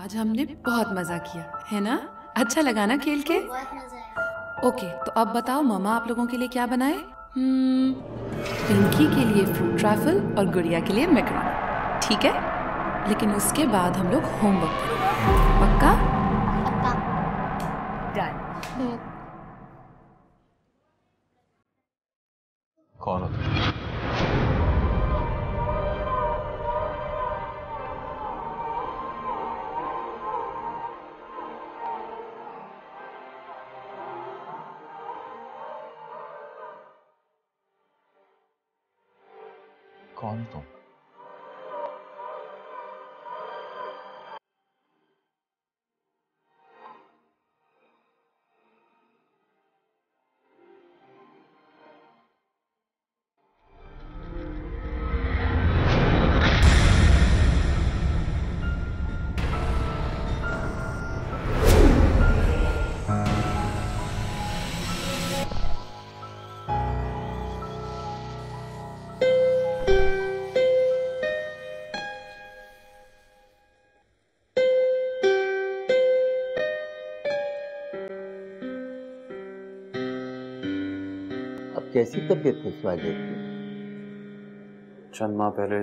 आज हमने बहुत मजा किया है ना? अच्छा लगा ना खेल के? बहुत मजा आया। ओके, तो अब बताओ मम्मा आप लोगों के लिए क्या बनाए? पिंकी के लिए फ्रूट ट्रैफल और गुड़िया के लिए मैकरोनी, ठीक है? लेकिन उसके बाद हम लोग होमवर्क करेंगे, पक्का? पक्का। डन। कौन हो तुम? कौन तुम? कैसी तबीयत है स्वाले की? चंद माह पहले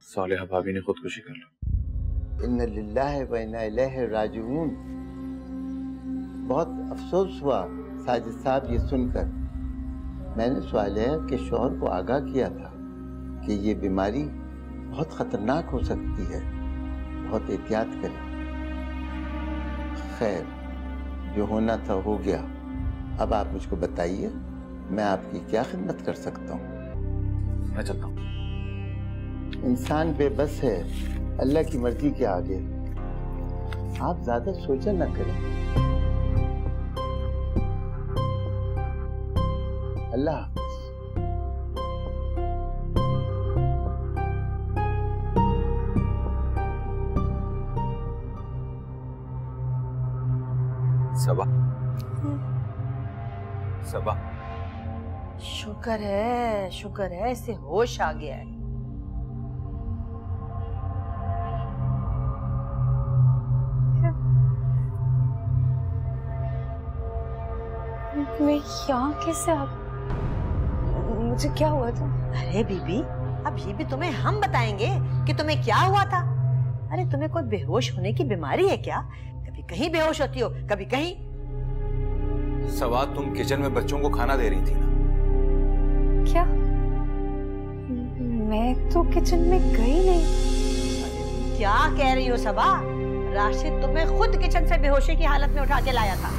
सालेहा भाभी ने खुदकुशी कर ली। इन्ना लिल्लाहि व इन्ना इलैहि राजिऊन। बहुत अफसोस हुआ साजिद साहब ये सुनकर। मैंने सालेहा के शौहर को आगाह किया था कि ये बीमारी बहुत खतरनाक हो सकती है, बहुत एहतियात करें। खैर, जो होना था हो गया। अब आप मुझको बताइए, मैं आपकी क्या खिदमत कर सकता हूँ? मैं चलता हूँ। इंसान बेबस है अल्लाह की मर्जी के आगे। आप ज्यादा सोचा न करें। अल्लाह हाफ़िज़। सबा, सबा, शुक्र है इसे होश आ गया है। मैं यहाँ कैसे आ? मुझे क्या हुआ था? अरे बीबी, अब ये भी तुम्हें हम बताएंगे कि तुम्हें क्या हुआ था। अरे तुम्हें कोई बेहोश होने की बीमारी है क्या? कभी कहीं बेहोश होती हो, कभी कहीं। सबा, तुम किचन में बच्चों को खाना दे रही थी ना? क्या? मैं तो किचन में गई नहीं। क्या कह रही हो सबा? राशिद तुम्हें खुद किचन से बेहोशी की हालत में उठा के लाया था।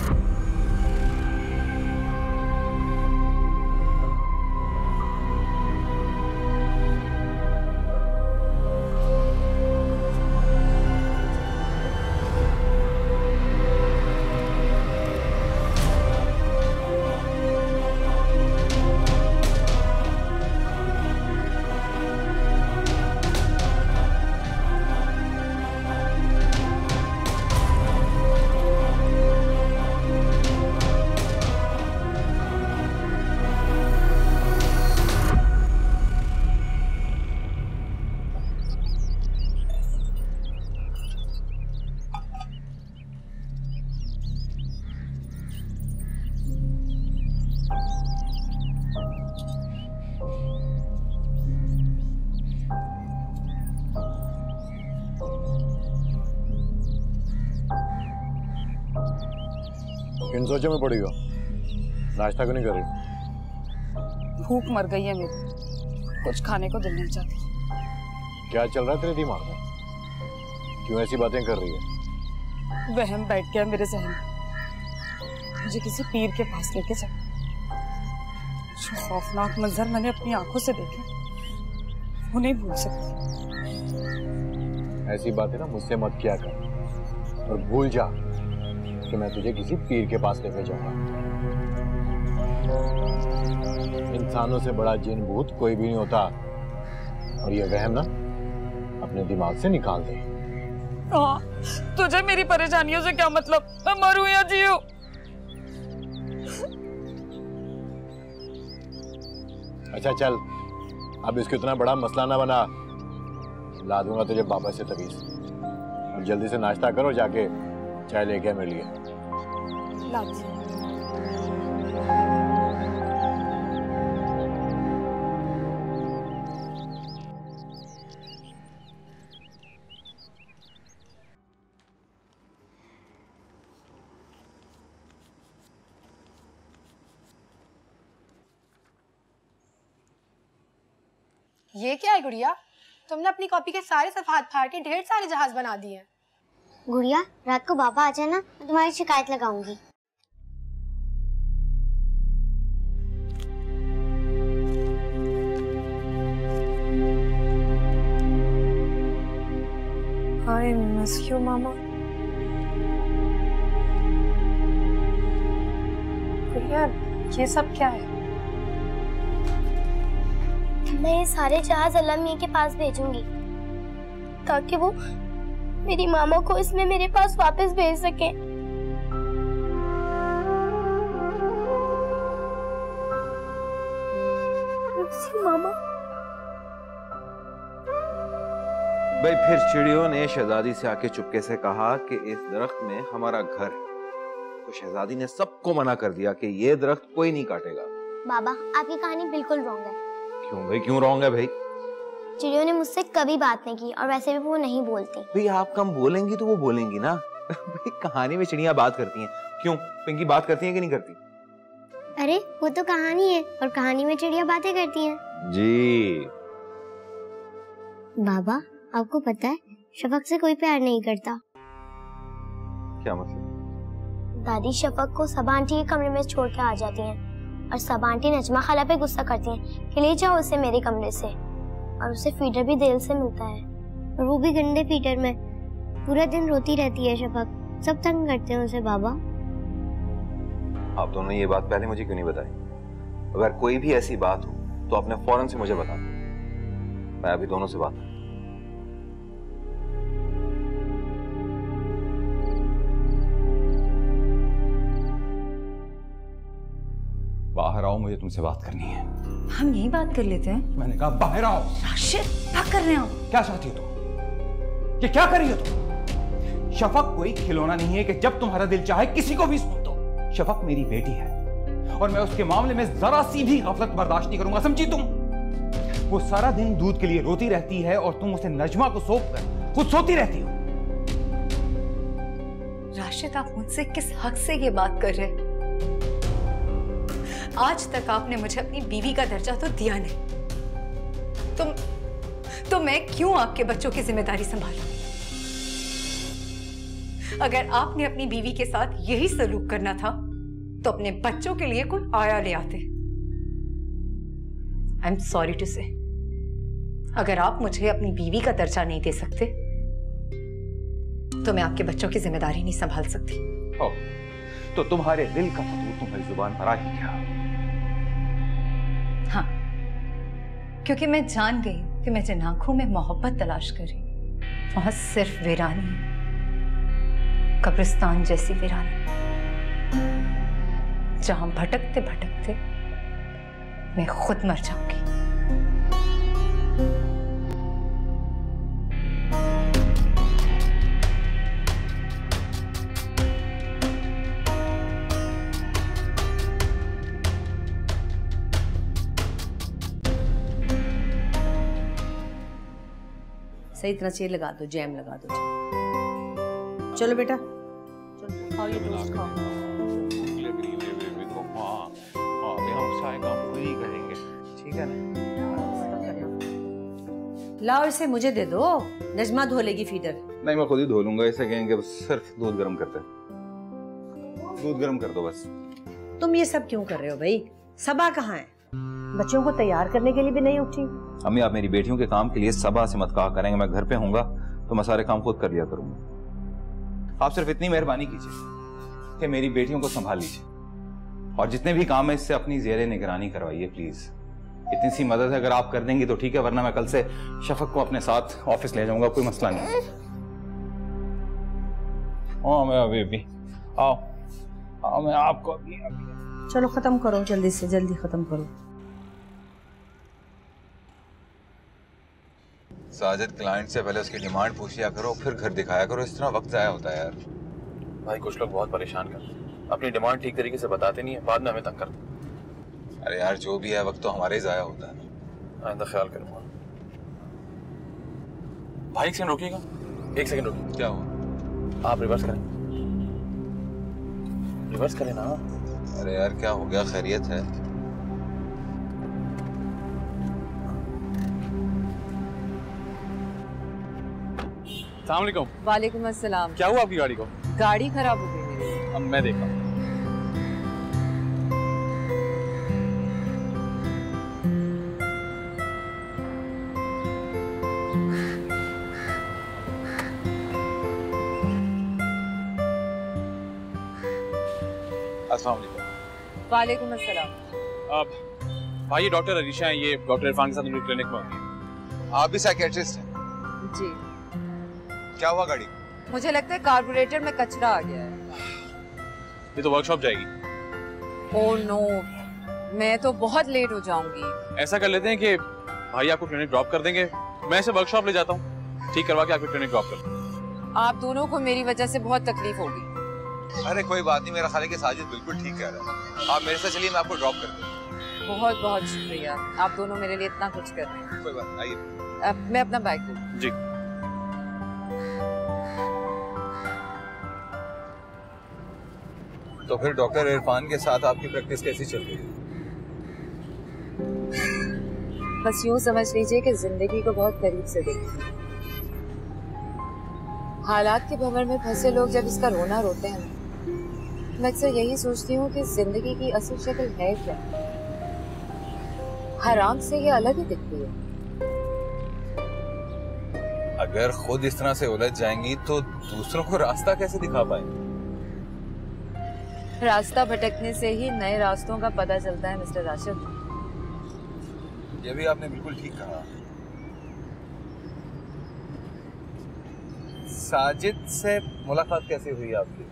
इन सोचों में पड़ी हो, नाश्ता क्यों नहीं कर रही? भूख मर गई है मेरी, कुछ खाने को दिल नहीं चाहती। क्या चल रहा है तेरे दिमाग में? क्यों ऐसी बातें कर रही है? वहम बैठ गया मेरे जहन में, मुझे किसी पीर के पास लेके जा। जो खौफनाक मंजर मैंने अपनी आंखों से देखे, वो नहीं भूल सकती। ऐसी बातें ना मुझसे मत किया कर, और भूल जा कि मैं तुझे किसी पीर के पास लेके जाऊंगा। इंसानों से बड़ा जिन भूत कोई भी नहीं होता, और ये वहम ना अपने दिमाग से निकाल दे। हाँ, तुझे मेरी परेशानियों से क्या मतलब? मैं मरूं या जीऊं? अच्छा चल, अब इसको इतना बड़ा मसला ना बना। ला दूंगा तुझे बाबा से तवीज़। और जल्दी से नाश्ता करो, जाके चाय लेके आ मेरे लिए। लाती। ये क्या है गुड़िया? तुमने अपनी कॉपी के सारे सफ़ात फाड़ के ढेर सारे जहाज बना दिए हैं। गुड़िया, रात को पापा आ जाए ना, मैं तुम्हारी शिकायत लगाऊंगी। I miss you, मामा। गुड़िया, ये सब क्या है? मैं ये सारे जहाज अल्लाह मियां के पास भेजूंगी ताकि वो मेरी मामा को इसमें मेरे पास वापस भेज सके। मामा भाई, फिर चिड़ियों ने शहजादी से आके चुपके से कहा कि इस दरख्त में हमारा घर है, तो शहजादी ने सबको मना कर दिया कि ये दरख्त कोई नहीं काटेगा। बाबा, आपकी कहानी बिल्कुल रॉन्ग है। क्यों भाई, क्यों रॉन्ग है भाई? चिड़ियों ने मुझसे कभी बात नहीं की और वैसे भी वो नहीं बोलती। भाई आप कम बोलेंगी तो वो बोलेंगी ना। भाई कहानी में चिड़ियां बात करती हैं, क्यों पिंकी बात करती हैं कि नहीं करती? अरे वो तो कहानी है और कहानी में चिड़िया बातें करती हैं। जी बाबा, आपको पता है शफक से कोई प्यार नहीं करता। क्या मतलब? दादी शफक को सबा आंटी के कमरे में छोड़ के आ जाती हैं और सबा आंटी नजमा खाला पे गुस्सा करती हैं कि ले जाओ उसे मेरे कमरे से, और उसे फीडर भी देर से मिलता है और वो भी गंदे फीडर में। पूरा दिन रोती रहती है शफक, सब तंग करते हैं उसे। बाबा, आप दोनों ये बात पहले मुझे क्यों नहीं बताई? अगर कोई भी ऐसी बात हो तो आपने फौरन से मुझे बता दो, मैं अभी दोनों से बात करूं। बाहर आओ, मुझे तुमसे बात करनी है। हम यही बात कर लेते हैं। मैंने कहा बाहर आओ। राशिद, क्या कर रहे हो? क्या चाहती हो तुम? ये क्या कर रही हो तुम? शफक कोई खिलौना नहीं है कि जब तुम्हारा दिल चाहे किसी को भी सुन दो। शफक मेरी बेटी है और मैं उसके मामले में जरा सी भी गफलत बर्दाश्त नहीं करूंगा, समझी तुम? वो सारा दिन दूध के लिए रोती रहती है और तुम उसे नजमा को सौंप कर खुद सोती रहती हो। राशिद, आप मुझसे किस हक से ये बात कर रहे हैं? आज तक आपने मुझे अपनी बीवी का दर्जा तो दिया नहीं, तो मैं क्यों आपके बच्चों की जिम्मेदारी संभालूं? अगर आपने अपनी बीवी के साथ यही सलूक करना था तो अपने बच्चों के लिए कोई आया ले आते। आई एम सॉरी टू से, अगर आप मुझे अपनी बीवी का दर्जा नहीं दे सकते तो मैं आपके बच्चों की जिम्मेदारी नहीं संभाल सकती। तो तुम्हारे दिल का फतूर तुम्हारी जुबान पर आ ही गया। हाँ, क्योंकि मैं जान गई कि मैं जिन आंखों में मोहब्बत तलाश कर रही वहां सिर्फ वीरानी है, कब्रिस्तान जैसी वीरानी, जहां भटकते भटकते मैं खुद मर जाऊंगी। सही तरह से लगा दो, जैम लगा दो। चलो बेटा, चलो खाओ, ये टोस्ट खाओ। ठीक है ना? लाओ इसे मुझे दे दो, नजमा धो लेगी फीडर। नहीं, मैं खुद ही धो लूंगा। इसे कहेंगे बस सिर्फ दूध गर्म करते हैं। दूध गर्म कर दो बस। तुम ये सब क्यों कर रहे हो भाई? सबा कहाँ है? बच्चों को तैयार करने के लिए भी नहीं उठी। अम्मी, आप मेरी बेटियों के काम के लिए सबा से मत कहा करेंगे। मैं घर पे होऊंगा तो मैं सारे काम खुद कर लिया करूंगा। आप सिर्फ इतनी मेहरबानी कीजिए कि मेरी बेटियों को संभाल लीजिए और जितने भी काम है इससे अपनी ज़ेरे निगरानी करवाइए प्लीज। इतनी सी मदद है, अगर आप कर देंगी तो ठीक है, वरना मैं कल से शफक को अपने साथ ऑफिस ले जाऊंगा, कोई मसला नहीं। हाँ, मैं अभी भी आओ। हाँ, मैं आपको अभी चलो खत्म करो, जल्दी से जल्दी खत्म करो। साजिद, क्लाइंट से पहले उसकी डिमांड पूछ लिया करो, फिर घर दिखाया करो। इस तरह वक्त जाया होता है यार। भाई कुछ लोग बहुत परेशान करते हैं, अपनी डिमांड ठीक तरीके से बताते नहीं है, बाद में हमें तंग करते हैं। अरे यार जो भी है, वक्त तो हमारे ही जाया होता है। आइंदा ख्याल करूंगा। भाई एक सेकंड रुकिएगा, एक सेकंड रुकिए। क्या हुआ? आप रिवर्स करें, रिवर्स करें ना। अरे यार क्या हो गया? खैरियत है? अस्सलाम वालेकुम। वालेकुम अस्सलाम। क्या हुआ आपकी गाड़ी को? गाड़ी खराब हो गई मेरी। अब मैं देखता हूँ। अस्सलाम वालेकुम। वालेकुम अस्सलाम। अब भाई ये डॉक्टर अरीशा हैं, ये डॉक्टर इरफान के साथ मेरी क्लिनिक में होती है। आप भी साइकियाट्रिस्ट हैं? जी। क्या हुआ गाड़ी? मुझे लगता है कार्बोरेटर में कचरा आ गया है। ये तो वर्कशॉप जाएगी। ओह नो, मैं तो बहुत लेट हो जाऊंगी। ऐसा कर लेते हैं कि भाई आपको क्लिनिक ड्रॉप कर देंगे, मैं इसे वर्कशॉप ले जाता हूँ, ठीक करवा के आपको क्लिनिक ड्रॉप कर दूँ। आप दोनों को मेरी वजह से बहुत तकलीफ होगी। अरे कोई बात नहीं, मेरा ख्याल है कि साजिद बिल्कुल ठीक कह रहा है। आप मेरे साथ चलिए, मैं आपको ड्रॉप कर दूँ। बहुत बहुत शुक्रिया, आप दोनों मेरे लिए इतना कुछ कर रहे हैं। कोई बात नहीं, आइए। अब मैं अपना बैग दूँ। जी। तो फिर डॉक्टर इरफान के साथ आपकी प्रैक्टिस कैसी चल रही है? बस यूँ समझ लीजिए कि जिंदगी को बहुत करीब से देखते हैं। हालात के भंवर में फंसे लोग जब इसका रोना रोते हैं, मैं अक्सर यही सोचती हूँ कि जिंदगी की असल शक्ल है क्या। हराम से ये अलग ही दिखती है। अगर खुद इस तरह से उलझ जाएंगी तो दूसरों को रास्ता कैसे दिखा पाएंगी? रास्ता भटकने से ही नए रास्तों का पता चलता है मिस्टर राशिद। ये भी आपने बिल्कुल ठीक कहा। साजिद से मुलाकात कैसे हुई आपकी?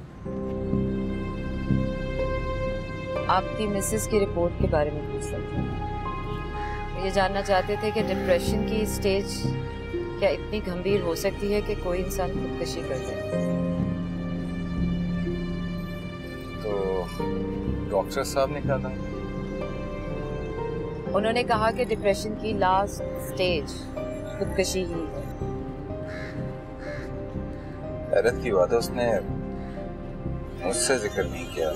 आपकी मिसेस की रिपोर्ट के बारे में पूछ सकते हैं। ये जानना चाहते थे कि डिप्रेशन की स्टेज क्या इतनी गंभीर हो सकती है कि कोई इंसान खुदकुशी कर दे। तो डॉक्टर साहब ने क्या कहा? उन्होंने कहा कि डिप्रेशन की लास्ट स्टेज खुदकुशी ही है। हैरत की बात है, उसने मुझसे जिक्र नहीं किया।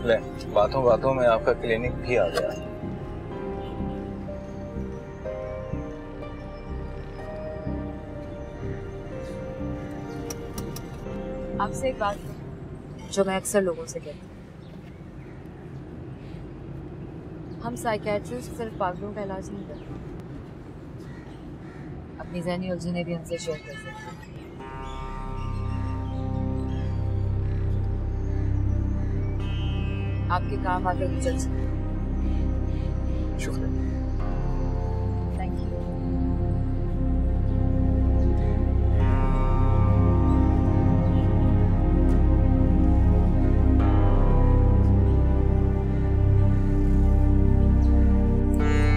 ले, बातों बातों में आपका क्लिनिक भी आ गया। आपसे एक बात जो मैं अक्सर लोगों से कहती हूँ, हम साइकियाट्रिस्ट सिर्फ पागलों का इलाज नहीं करते, अपनी ज़हनी उलझनें भी हमसे शेयर कर सकते हैं। आपके काम आगे भी चल सकते हैं। शुक्रिया। Thank you.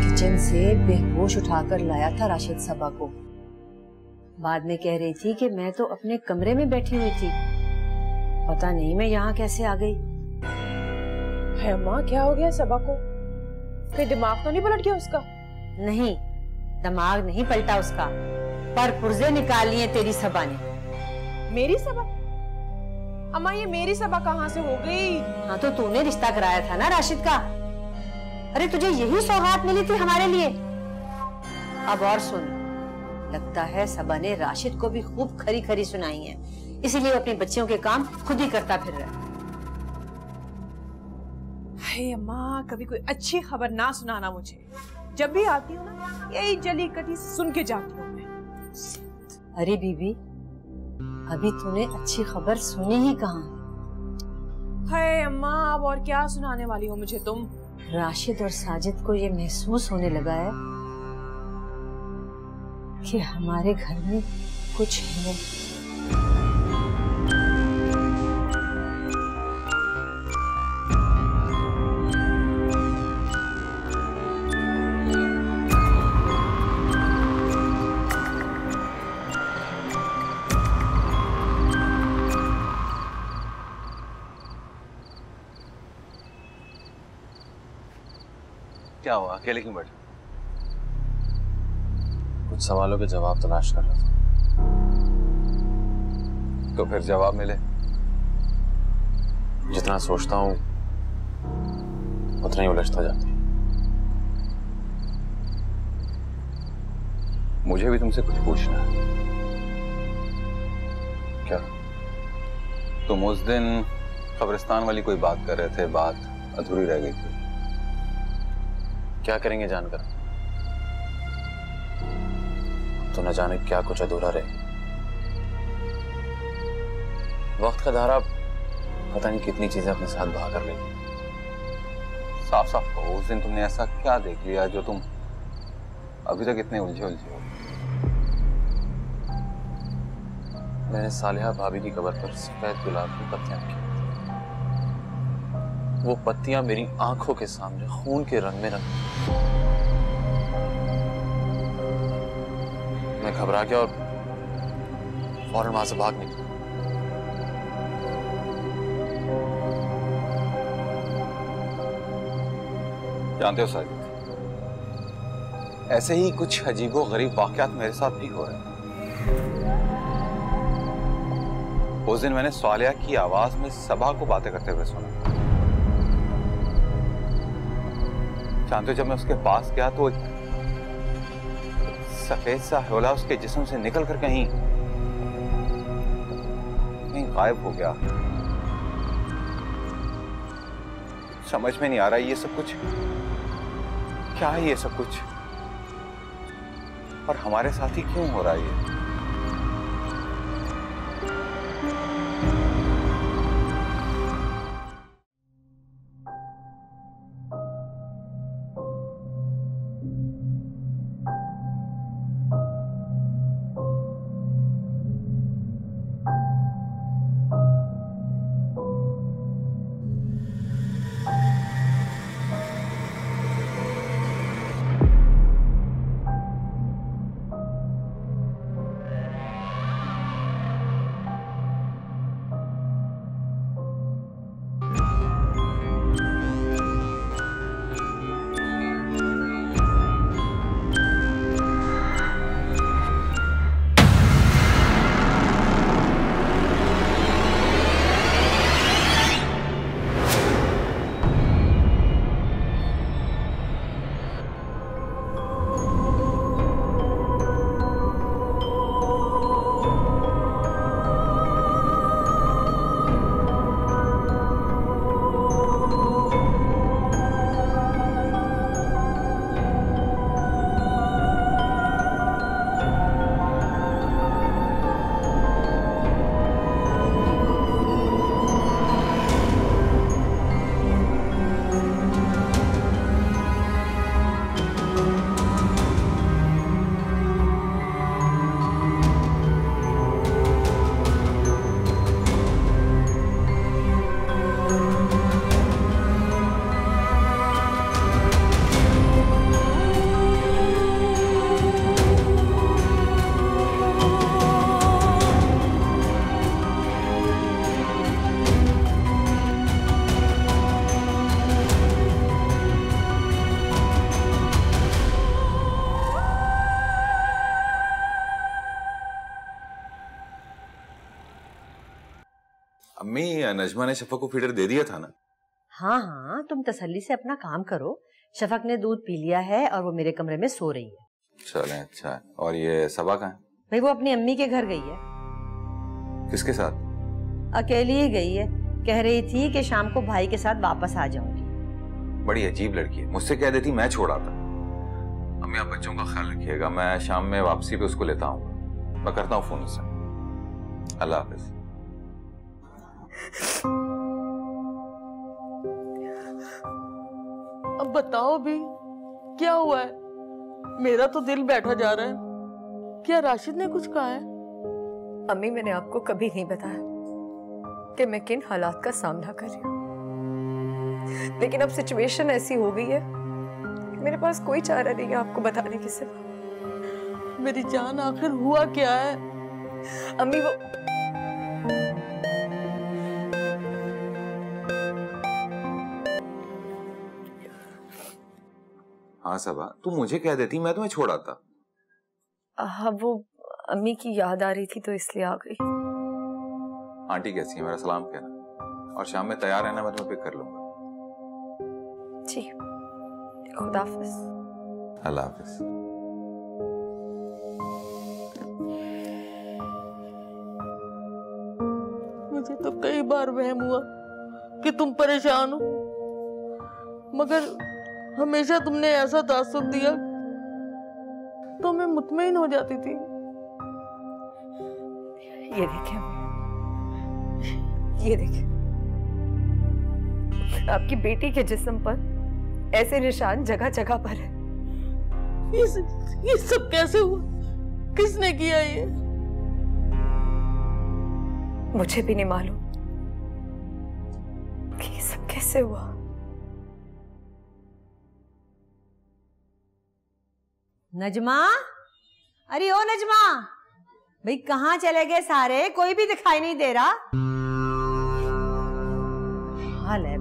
किचन से बेहोश उठाकर लाया था राशिद सबा को। बाद में कह रही थी कि मैं तो अपने कमरे में बैठी हुई थी, पता नहीं मैं यहाँ कैसे आ गई। है माँ, क्या हो गया सबा को? कहीं दिमाग तो नहीं पलट गया उसका? नहीं, दिमाग नहीं पलटा उसका, पर पुर्जे निकाल लिए तेरी सबा ने। मेरी सबा? अम्मा ये मेरी सबा कहाँ से हो गई? हाँ तो तूने रिश्ता कराया था ना राशिद का। अरे तुझे यही सौगात मिली थी हमारे लिए। अब और सुन, लगता है सबा ने राशिद को भी खूब खरी खरी सुनाई है, इसीलिए अपने बच्चों के काम खुद ही करता फिर रहा है। हे अम्मा, कभी कोई अच्छी खबर ना सुनाना मुझे। जब भी आती हूँ ना, यही जली कटी सुन के जाती हूँ मैं। अरे बीबी, अभी तूने अच्छी खबर सुनी ही कहाँ? हे अम्मा, अब और क्या सुनाने वाली हो मुझे तुम? राशिद और साजिद को ये महसूस होने लगा है कि हमारे घर में कुछ है। क्या हुआ, अकेले क्यों बैठे? कुछ सवालों के जवाब तलाश कर रहा था। तो फिर जवाब मिले? जितना सोचता हूँ उतना ही उलझता जाता हूँ। मुझे भी तुमसे कुछ पूछना है। क्या? तुम उस दिन कब्रिस्तान वाली कोई बात कर रहे थे, बात अधूरी रह गई थी। क्या करेंगे जानकर? तो न जाने क्या कुछ अधूरा रहे। वक्त का धारा पता नहीं कितनी चीजें अपने साथ बहा कर लेगी। साफ साफ कहो, उस दिन तुमने ऐसा क्या देख लिया जो तुम अभी तक इतने उलझे उलझे हो? मैंने सालिहा भाभी की कब्र पर सफेद गुलाब की पत्तियां रखी। वो पत्तियां मेरी आंखों के सामने खून के रंग में रंगी। मैं घबरा गया और फौरन वहां से भाग निकला। जानते हो साजिद, ऐसे ही कुछ अजीबो-गरीब वाकयात मेरे साथ भी हो रहे हैं। उस दिन मैंने सालिया की आवाज में सबा को बातें करते हुए सुना। जानते हो, जब मैं उसके पास गया तो सफेद सा होला उसके जिस्म से निकल कर कहीं गायब हो गया। समझ में नहीं आ रहा ये सब कुछ क्या है, ये सब कुछ, और हमारे साथ ही क्यों हो रहा है ये? अम्मी, नजमा ने शफक को फीडर दे दिया था ना? हाँ हाँ, तुम तसल्ली से अपना काम करो। शफक ने दूध पी लिया है और वो मेरे कमरे में सो रही है। चलें, अच्छा है। और ये सबा कहाँ है? भाई वो अपनी अम्मी के घर गई है। किसके साथ? अकेली ही गई है। कह रही थी कि शाम को भाई के साथ वापस आ जाऊंगी। बड़ी अजीब लड़की है, मुझसे कह देती मैं छोड़ आता। अम्मी, आप बच्चों का ख्याल रखिएगा, मैं शाम में वापसी पे उसको लेता हूँ। मैं करता हूँ फोन उससे। अल्लाह हाफिज। अब बताओ भी क्या हुआ है? मेरा तो दिल बैठा जा रहा है। क्या राशिद ने कुछ कहा है? अम्मी, मैंने आपको कभी नहीं बताया कि मैं किन हालात का सामना कर रही हूँ, लेकिन अब सिचुएशन ऐसी हो गई है कि मेरे पास कोई चारा नहीं है आपको बताने के सिवा। मेरी जान, आखिर हुआ क्या है? अम्मी, वो हाँ सबा, तू मुझे कह देती, मैं तुम्हें छोड़ आता। हाँ, वो अम्मी की याद आ रही थी तो इसलिए आ गई। आंटी कैसी है, मेरा सलाम कहना, और शाम में तैयार रहना, मैं तुम्हें पिक कर लूंगा। जी, खुदा हाफिज। अल्लाह हाफिज। मुझे तो कई बार वहम हुआ कि तुम परेशान हो, मगर हमेशा तुमने ऐसा तासुब दिया तो मैं मुतमईन हो जाती थी। ये देखें, ये देखें, आपकी बेटी के जिस्म पर ऐसे निशान जगह जगह पर है। ये सब कैसे हुआ? किसने किया ये? मुझे भी नहीं मालूम कि ये सब कैसे हुआ। नजमा, अरे ओ नजमा, भाई कहाँ चले गए सारे? कोई भी दिखाई नहीं दे रहा। हाल है,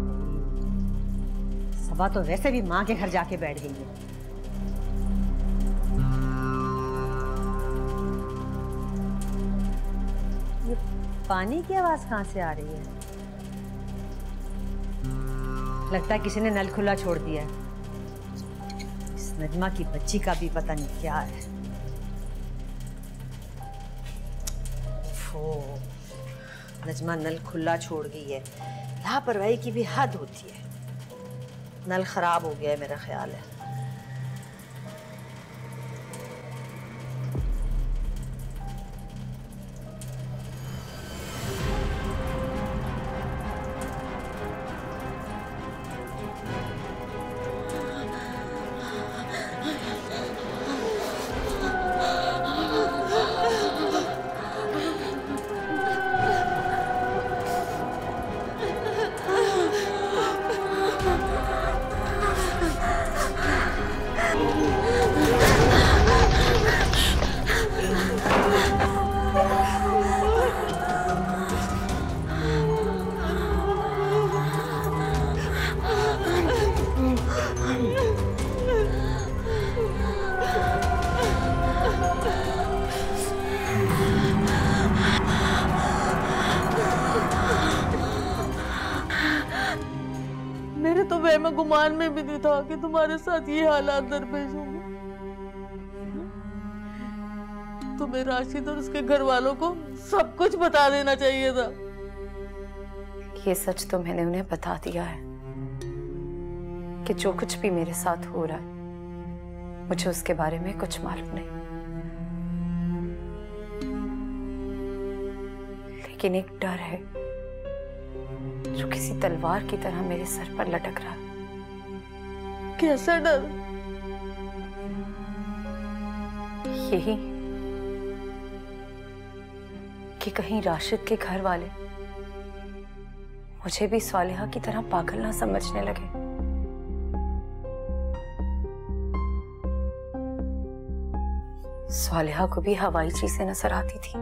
सबा तो वैसे भी माँ के घर जाके बैठ गई है। ये पानी की आवाज कहाँ से आ रही है? लगता है किसी ने नल खुला छोड़ दिया है। इस नजमा की बच्ची का भी पता नहीं क्या है। नजमा नल खुला छोड़ गई है। लापरवाही की भी हद होती है। नल खराब हो गया है मेरा ख्याल है। मेरे तो वहम गुमान में भी नहीं था कि तुम्हारे साथ ये हालात दरपेश होंगे। तुम्हें राशिद और उसके घर वालों को सब कुछ बता देना चाहिए था। ये सच तो मैंने उन्हें बता दिया है कि जो कुछ भी मेरे साथ हो रहा है मुझे उसके बारे में कुछ मालूम नहीं। लेकिन एक डर है जो किसी तलवार की तरह मेरे सर पर लटक रहा है। कैसा डर? यही कि कहीं राशिद के घर वाले मुझे भी सालिहा की तरह पागल ना समझने लगे। सालिहा को भी हवाई चीजें नजर आती थी।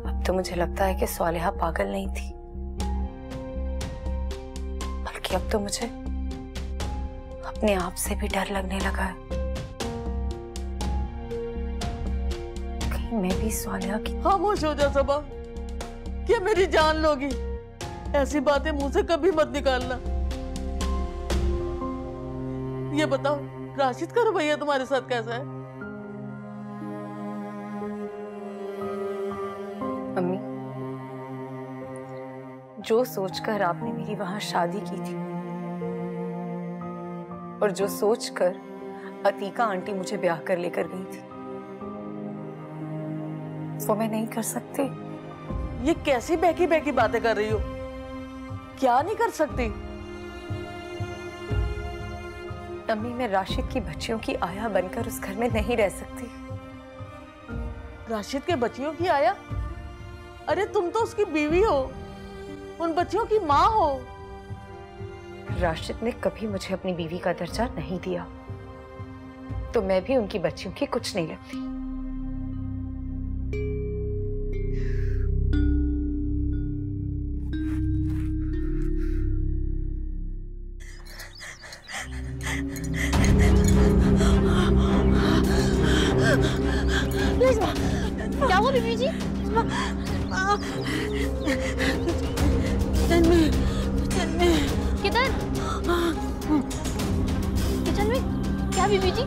अब तो मुझे लगता है कि सालिहा पागल नहीं थी, बल्कि अब तो मुझे अपने आप से भी डर लगने लगा है। कहीं मैं भी सालिहा की। खामोश हो जा सबा, क्या मेरी जान लोगी? ऐसी बातें मुंह से कभी मत निकालना। ये बताओ, राशिद का रवैया तुम्हारे साथ कैसा है? अम्मी, जो सोचकर आपने मेरी वहां शादी की थी और जो सोचकर अतीका आंटी मुझे ब्याह कर लेकर गई थी, वो मैं नहीं कर सकती। ये कैसी बहकी बहकी बातें कर रही हो? क्या नहीं कर सकती? अम्मी, मैं राशिद की बच्चियों की आया बनकर उस घर में नहीं रह सकती। राशिद के बच्चियों की आया? अरे तुम तो उसकी बीवी हो, उन बच्चियों की माँ हो। राशिद ने कभी मुझे अपनी बीवी का दर्जा नहीं दिया, तो मैं भी उनकी बच्चियों की कुछ नहीं लगती। किधर? किचन में? क्या बीबी जी?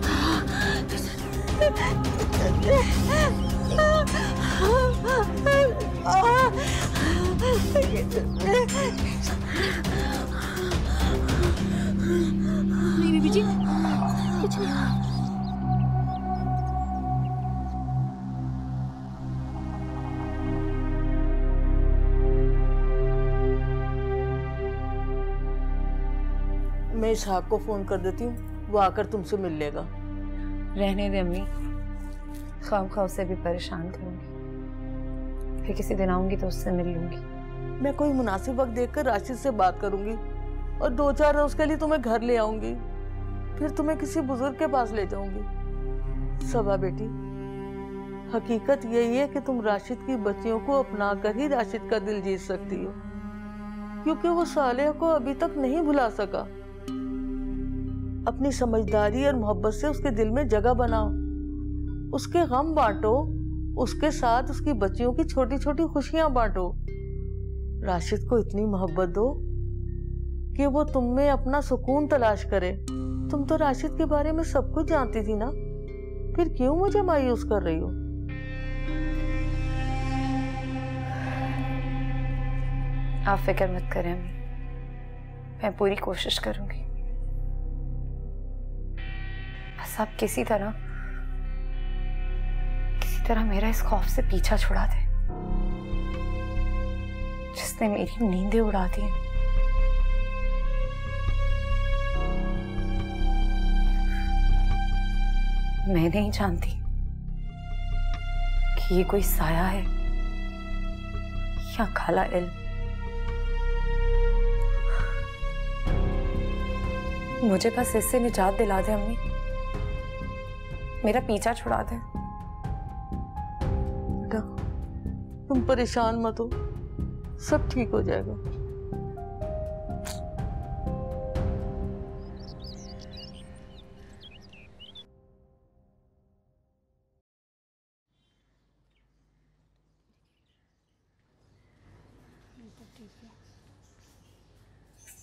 नहीं बीबी जी, कुछ नहीं। मैं इसहाक को फोन कर देती हूँ, वो आकर तुमसे मिल लेगा। रहने दे अम्मी, खामखा उसे भी परेशान करूंगी। फिर किसी दिन आऊंगी तो उससे मिल लूंगी। मैं कोई मुनासिब वक्त देखकर राशिद से बात करूंगी और 2-4 रोज के लिए तुम्हें घर ले आऊंगी, फिर तुम्हें किसी बुजुर्ग के पास ले जाऊंगी। सबा बेटी, हकीकत यही है कि तुम राशिद की बच्चियों को अपना कर ही राशिद का दिल जीत सकती हो, क्योंकि वो सालेह को अभी तक नहीं भुला सका। अपनी समझदारी और मोहब्बत से उसके दिल में जगह बनाओ, उसके गम बांटो, उसके साथ उसकी बच्चियों की छोटी छोटी खुशियां बांटो। राशिद को इतनी मोहब्बत दो कि वो तुम में अपना सुकून तलाश करे। तुम तो राशिद के बारे में सब कुछ जानती थी ना, फिर क्यों मुझे मायूस कर रही हो? आप फिक्र मत करें अम्मी, मैं पूरी कोशिश करूंगी। बस आप किसी तरह मेरा इस खौफ से पीछा छुड़ा दे जिसने मेरी नींदें उड़ा दी हैं। मैं नहीं जानती कि ये कोई साया है या काला इल्म। मुझे बस इससे निजात दिला दे अम्मी, मेरा पीछा छुड़ा दे। तुम परेशान मत हो, सब ठीक हो जाएगा।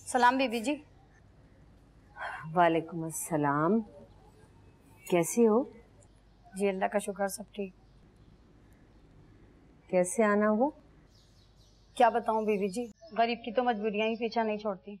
सलाम बीबी जी। वालेकुम अस्सलाम, कैसी हो? जी अल्लाह का शुक्र, सब ठीक। कैसे आना हुआ? क्या बताऊं बीबी जी, गरीब की तो मजबूरियां ही पीछा नहीं छोड़ती।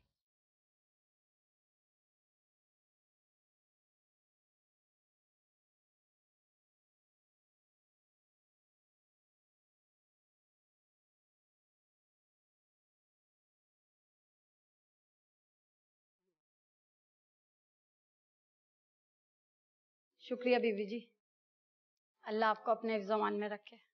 शुक्रिया बीबी जी, अल्लाह आपको अपने हिफ्ज़-ओ-अमान में रखे।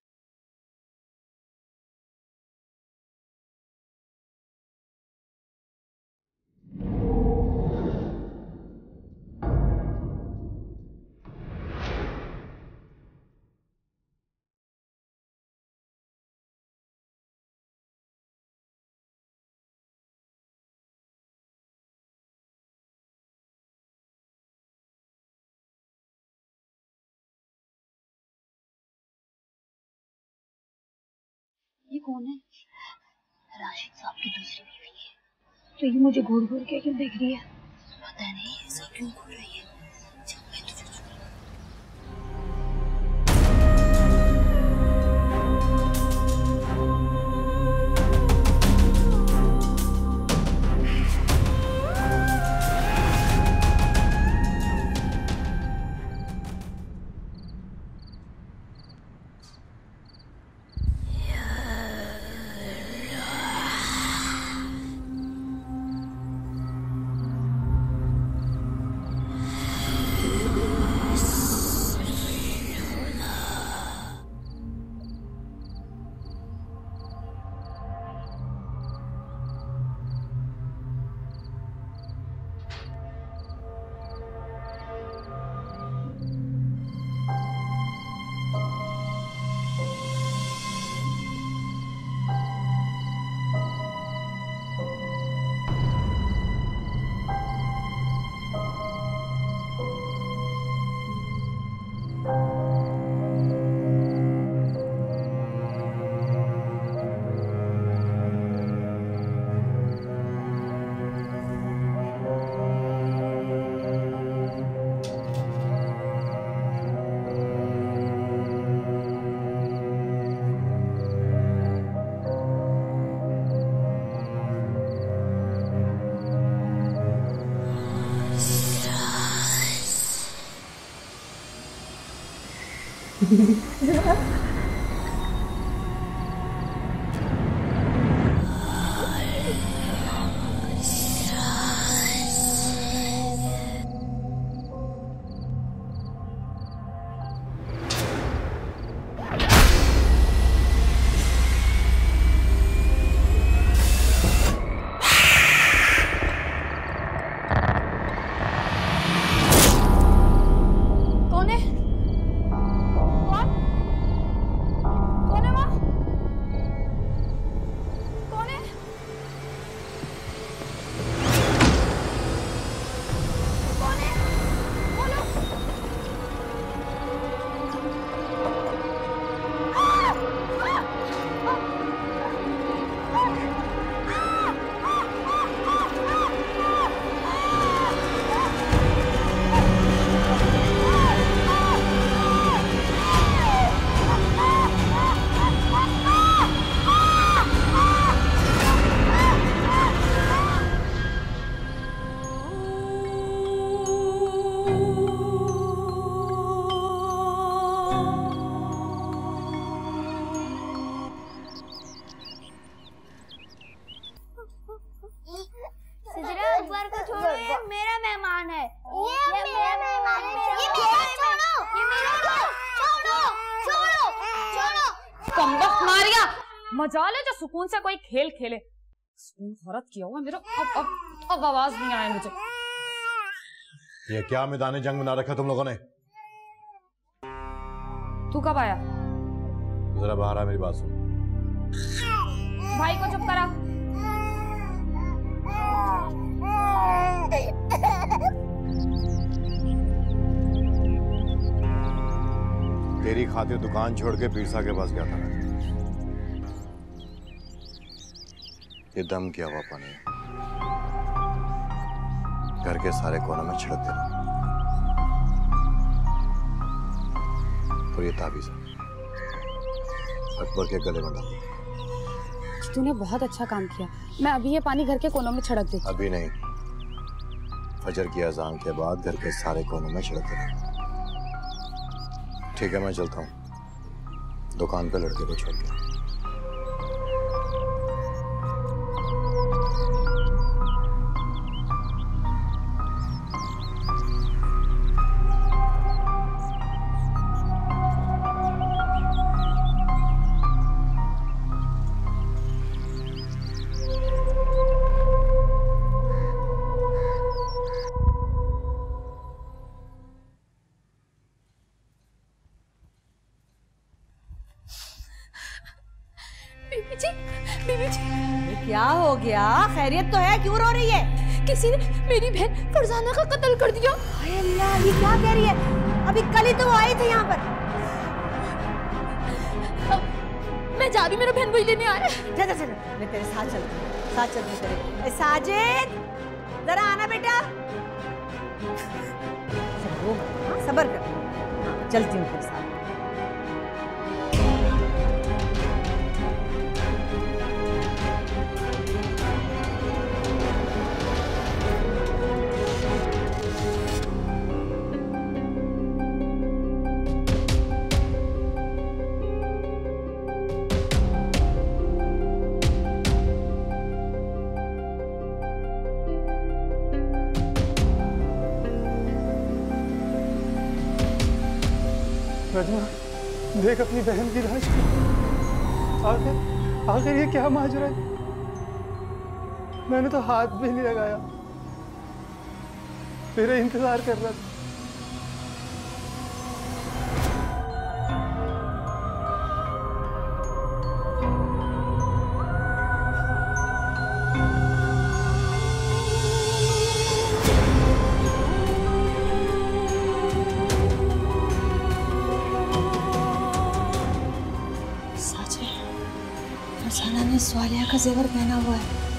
ये कौन है? राशिद साहब की दूसरी बीवी है। तो ये मुझे घूर घूर के क्यों देख रही है? पता नहीं ऐसा क्यों घूर रही है। चल मैं तुझे मजाल है जो सुकून से कोई खेल खेले। सुकून औरत किया हुआ मेरा अब आवाज नहीं आया मुझे। ये क्या मैदान जंग बना रखा तुम लोगों ने? तू कब आया? जरा बाहर आ, मेरी बात सुन। भाई को चुप करा। तेरी खातिर दुकान छोड़ के पीरसा के पास गया था। ये दम क्या हुआ पानी घर के सारे कोनों में छिड़क देना। और ये ताबीज अकबर के गले में डाल। तूने बहुत अच्छा काम किया। मैं अभी ये पानी घर के कोनों में छिड़क देती। अभी नहीं, फजर की अजान के बाद घर के सारे कोनों में छिड़क देना। ठीक है, मैं चलता हूँ दुकान पे लड़के को छोड़ के। बीबी जी, क्या हो गया? खैरियत तो है, क्यों रो रही है? किसी ने मेरी बहन फरजाना का कत्ल कर दिया। हाय अल्लाह, ये क्या कह रही है? अभी कल ही तो वो आई थी यहाँ पर। मैं जा रही हूँ, मेरा बहन वही लेने आया। जा जा जा, मैं तेरे साथ चलती हूँ, साथ चलती तेरे। साजिद, जरा आना बेटा। सब्र कर, चलती हूँ तेरे साथ। रजमा, देख अपनी बहन की लाश। आखिर ये क्या माजरा है? मैंने तो हाथ भी नहीं लगाया, तेरा इंतजार कर रहा था। फरजाना ने स्वालिया का जेवर पहना हुआ है।